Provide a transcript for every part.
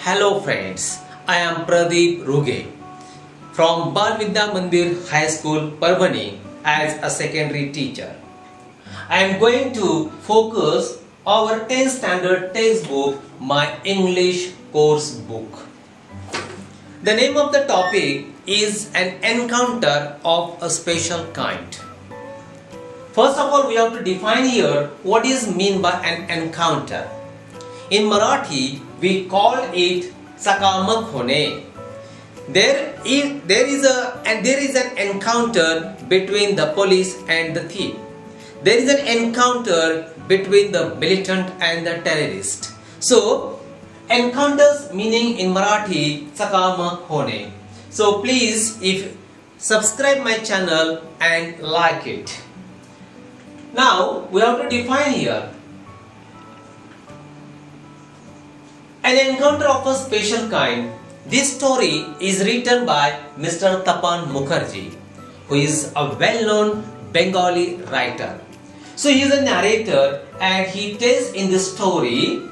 Hello friends, I am Pradeep Rughe from Bal Vidya Mandir High School, Parbhani as a secondary teacher. I am going to focus our 10th standard textbook, my English course book. The name of the topic is an encounter of a special kind. First of all, we have to define here what is meant by an encounter. In Marathi, we call it sakamak hone. There is an encounter between the police and the thief. There is an encounter between the militant and the terrorist. So, encounters meaning in Marathi sakamak hone. So please, if subscribe my channel and like it. Now we have to define here. An encounter of a special kind. This story is written by Mr. Tapan Mukherjee, who is a well-known Bengali writer. So he is a narrator and he tells in this story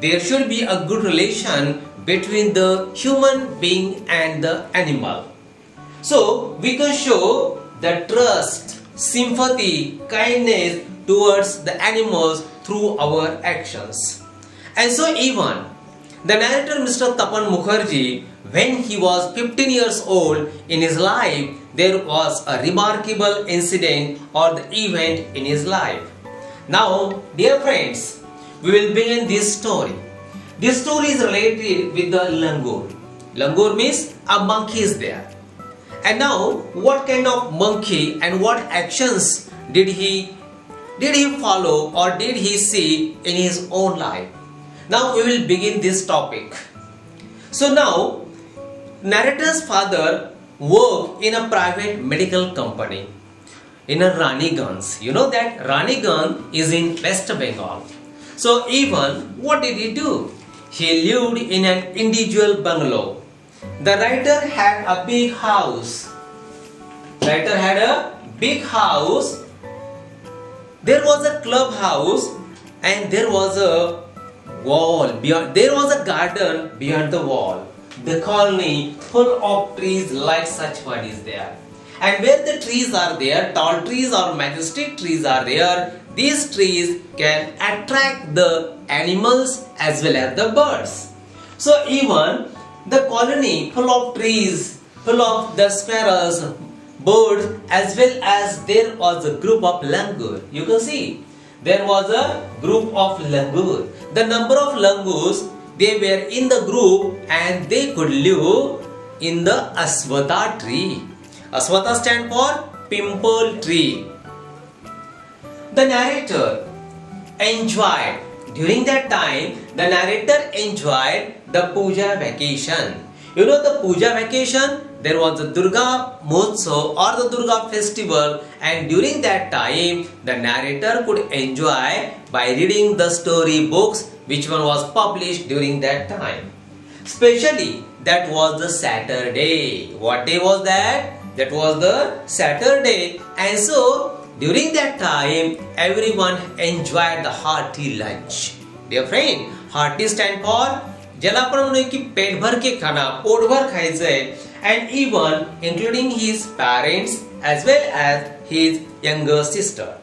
there should be a good relation between the human being and the animal. So we can show the trust, sympathy, kindness towards the animals through our actions. And so even the narrator Mr. Tapan Mukherjee, when he was 15 years old in his life, there was a remarkable incident or the event in his life. Now, dear friends, we will begin this story. This story is related with the langur. Langur means a monkey is there. And now, what kind of monkey and what actions did he follow or did he see in his own life? Now we will begin this topic. So now, narrator's father worked in a private medical company in a Raniganj. You know that Raniganj is in West Bengal. So even what did he do? He lived in an individual bungalow. The writer had a big house. There was a clubhouse and there was a wall beyond. There was a garden beyond the wall. The colony full of trees like such one is there. And where the trees are there, tall trees or majestic trees are there, these trees can attract the animals as well as the birds. So even the colony full of trees, full of the sparrows, birds, as well as there was a group of langur. You can see there was a group of langur. The number of langurs, they were in the group and they could live in the aswatha tree. Aswatha stands for pimple tree. The narrator enjoyed, during that time, the narrator enjoyed the puja vacation. You know the puja vacation? There was the Durga Mahotsav or the Durga festival, and during that time the narrator could enjoy by reading the story books which one was published during that time. Especially that was the Saturday. What day was that? That was the Saturday, and so during that time everyone enjoyed the hearty lunch. Dear friend, hearty stand for ज्याला आपण म्हणू की पेट भर के खाना, pot भर खायचंय, and even including his parents as well as his younger sister.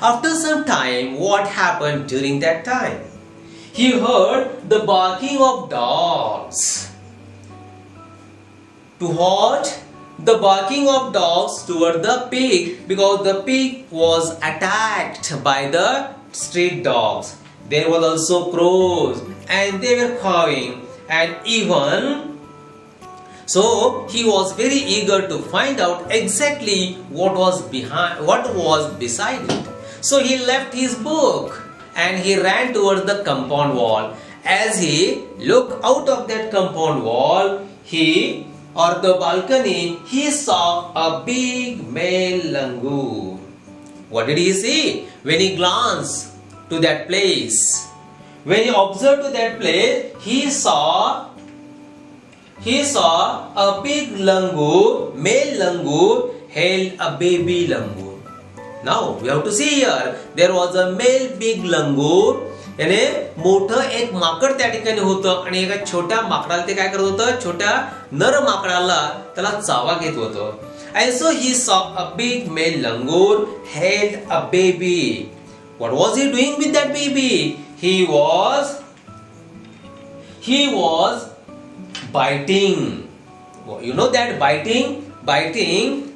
After some time, what happened during that time? He heard the barking of dogs. To what? The barking of dogs toward the pig, because the pig was attacked by the street dogs. There was also crows and they were cawing, and even so he was very eager to find out exactly what was beside it. So he left his book and he ran towards the compound wall. As he looked out of that compound wall, the balcony, he saw a big male langur. What did he see? When he glanced to that place, when he observed to that place, he saw a big langur, male langur, held a baby langur. Now we have to see here, there was a male big langur याने मोठं एक माकड त्या ठिकाणी होतं आणि एका छोट्या माकडाला ते काय करत होतं, छोट्या नर माकडाला त्याला चावा घेत होतं. And so he saw a big male langur held a baby. What was he doing with that baby? He was biting. You know that biting? Biting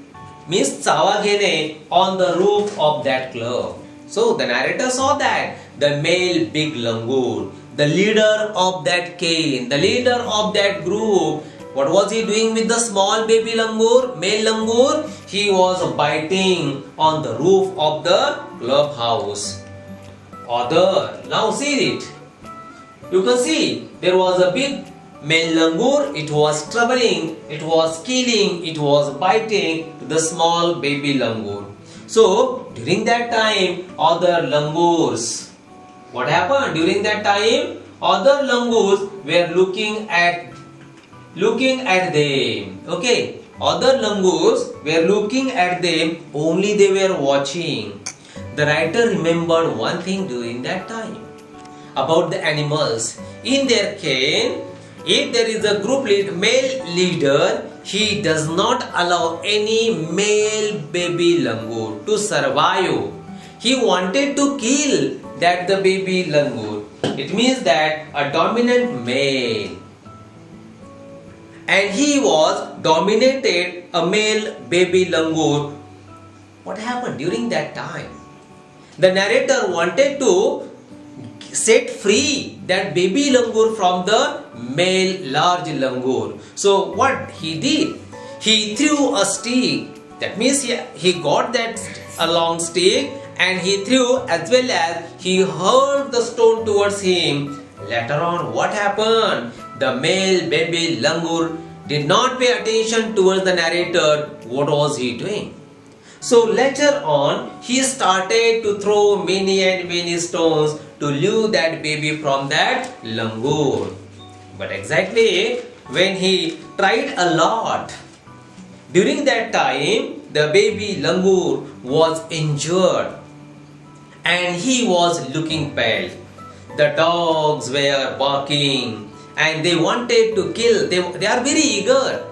means चावा घेणे on the roof of that club. So the narrator saw that the male big langur, the leader of that cane, the leader of that group, what was he doing with the small baby langur, male langur? He was biting on the roof of the clubhouse. Now see it. You can see there was a big male langur. It was troubling, it was killing, it was biting the small baby langur. So during that time, other langurs, what happened during that time? Other langurs were looking at them. Okay, other langurs were looking at them. Only they were watching. The writer remembered one thing during that time about the animals. In their cane, if there is a group male leader, he does not allow any male baby langur to survive. He wanted to kill the baby langur. It means that a dominant male, and he was dominated a male baby langur. What happened during that time? The narrator wanted to set free that baby langur from the male large langur. So what he did? He threw a stick. That means he got a long stick and he threw, as well as he hurled the stone towards him. Later on, what happened? The male baby langur did not pay attention towards the narrator. What was he doing? So later on, he started to throw many and many stones to lure that baby from that langur. But exactly when he tried a lot, during that time, the baby langur was injured and he was looking pale. The dogs were barking and they wanted to kill. They are very eager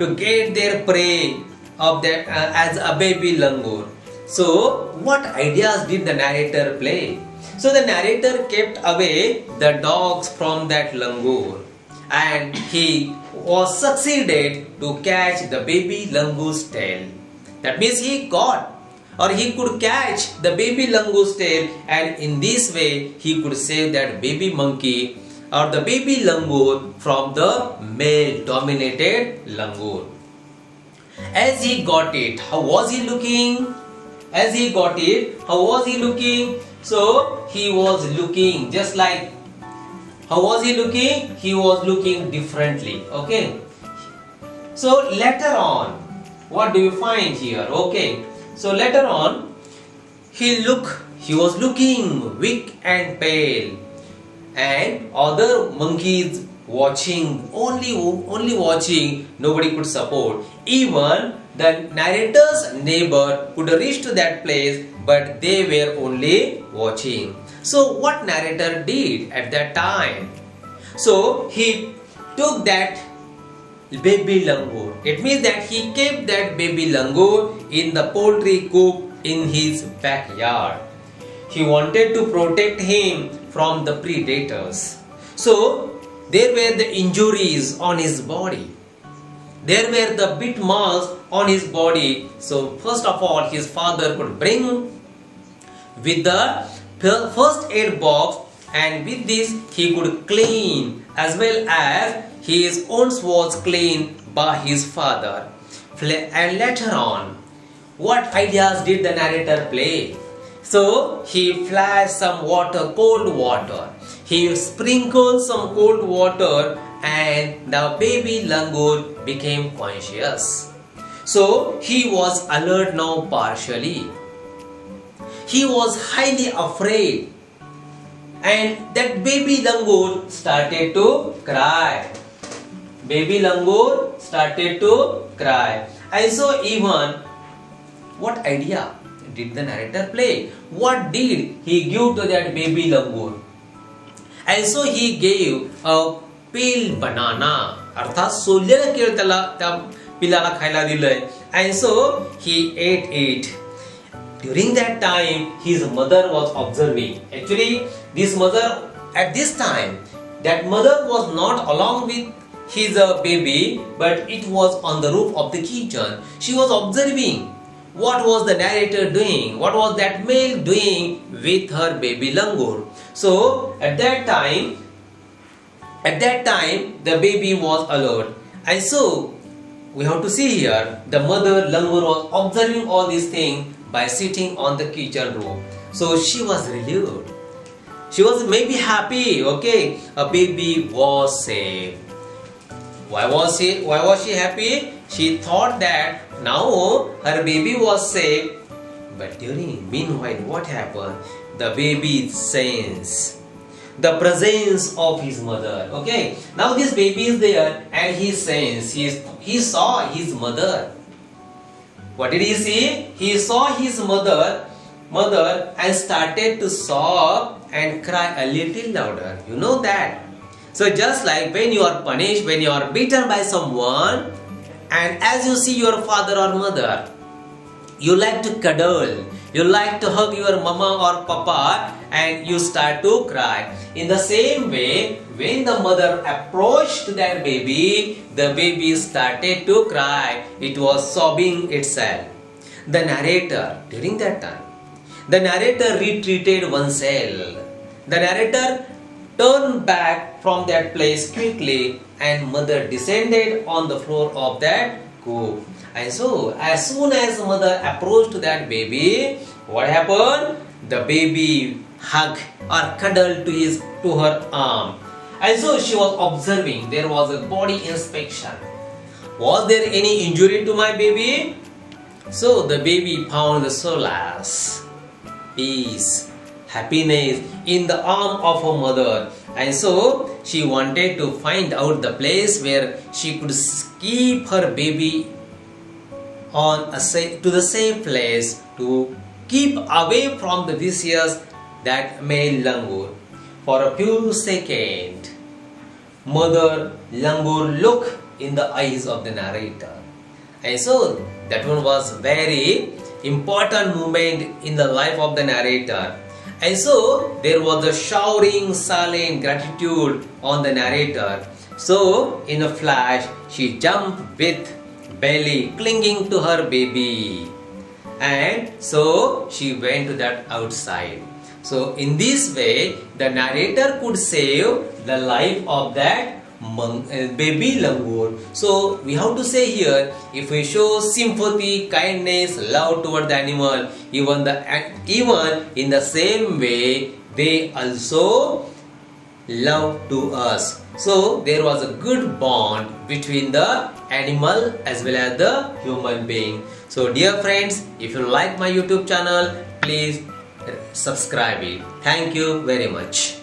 to get their prey of that as a baby langur. So what ideas did the narrator play? So the narrator kept away the dogs from that langur and he was succeeded to catch the baby langur's tail. That means he could catch the baby langur's tail, and in this way he could save that baby monkey or the baby langur from the male dominated langur. As he got it, how was he looking? So he was looking just like, how was he looking? He was looking differently. Okay. So later on, what do you find here? Okay. So later on, he was looking weak and pale, and other monkeys watching, only watching, nobody could support. Even the narrator's neighbor could reach to that place, but they were only watching. So what narrator did at that time? So he took that baby langur. It means that he kept that baby langur in the poultry coop in his backyard. He wanted to protect him from the predators. So there were the injuries on his body. There were the bit marks on his body. So first of all, his father could bring with the first aid box, and with this he could clean, as well as his wounds was cleaned by his father. And later on, what ideas did the narrator play? So he flashed some water, cold water. He sprinkled some cold water and the baby langur became conscious. So he was alert now partially. He was highly afraid, and that baby langur started to cry. Baby langur started to cry. And so even, what idea did the narrator play? What did he give to that baby langur? and so he gave a peel banana. अर्थात सोललेलं केळ त्याला त्या पिलाला खायला दिलंय. And so he ate it. During that time, his mother was observing. Actually, this mother at this time, that mother was not along with his baby, but it was on the roof of the kitchen. She was observing what was the narrator doing, what was that male doing with her baby langur. So at that time the baby was alert, and so we have to see here the mother langur was observing all these things by sitting on the kitchen roof. So she was relieved. She was maybe happy. Okay, a baby was safe. Why was she happy? She thought that now her baby was safe. But meanwhile, what happened? The baby sensed the presence of his mother. Okay, now this baby is there and he sensed, he saw his mother. What did he see? He saw his mother and started to sob and cry a little louder. You know that. So just like when you are punished, when you are beaten by someone, and as you see your father or mother, you like to cuddle, you like to hug your mama or papa, and you start to cry. In the same way, when the mother approached that baby, the baby started to cry. It was sobbing itself. The narrator, during that time, the narrator retreated oneself. The narrator turned back from that place quickly, and mother descended on the floor of that coop. And so, as soon as mother approached that baby, what happened? The baby hugged or cuddled to her arm. And so she was observing. There was a body inspection. Was there any injury to my baby? So the baby found the solace, peace, happiness in the arm of her mother. And so she wanted to find out the place where she could keep her baby to the safe place, to keep away from the vicious that male langur. For a few seconds, mother langur looked in the eyes of the narrator. And so that one was very important moment in the life of the narrator. And so there was a showering silent gratitude on the narrator. So in a flash, she jumped with belly clinging to her baby. And so she went to that outside. So in this way, the narrator could save the life of that baby langur. So we have to say here, if we show sympathy, kindness, love toward the animal, even in the same way, they also love to us. So there was a good bond between the animal as well as the human being. So dear friends, if you like my YouTube channel, please subscribe it. Thank you very much.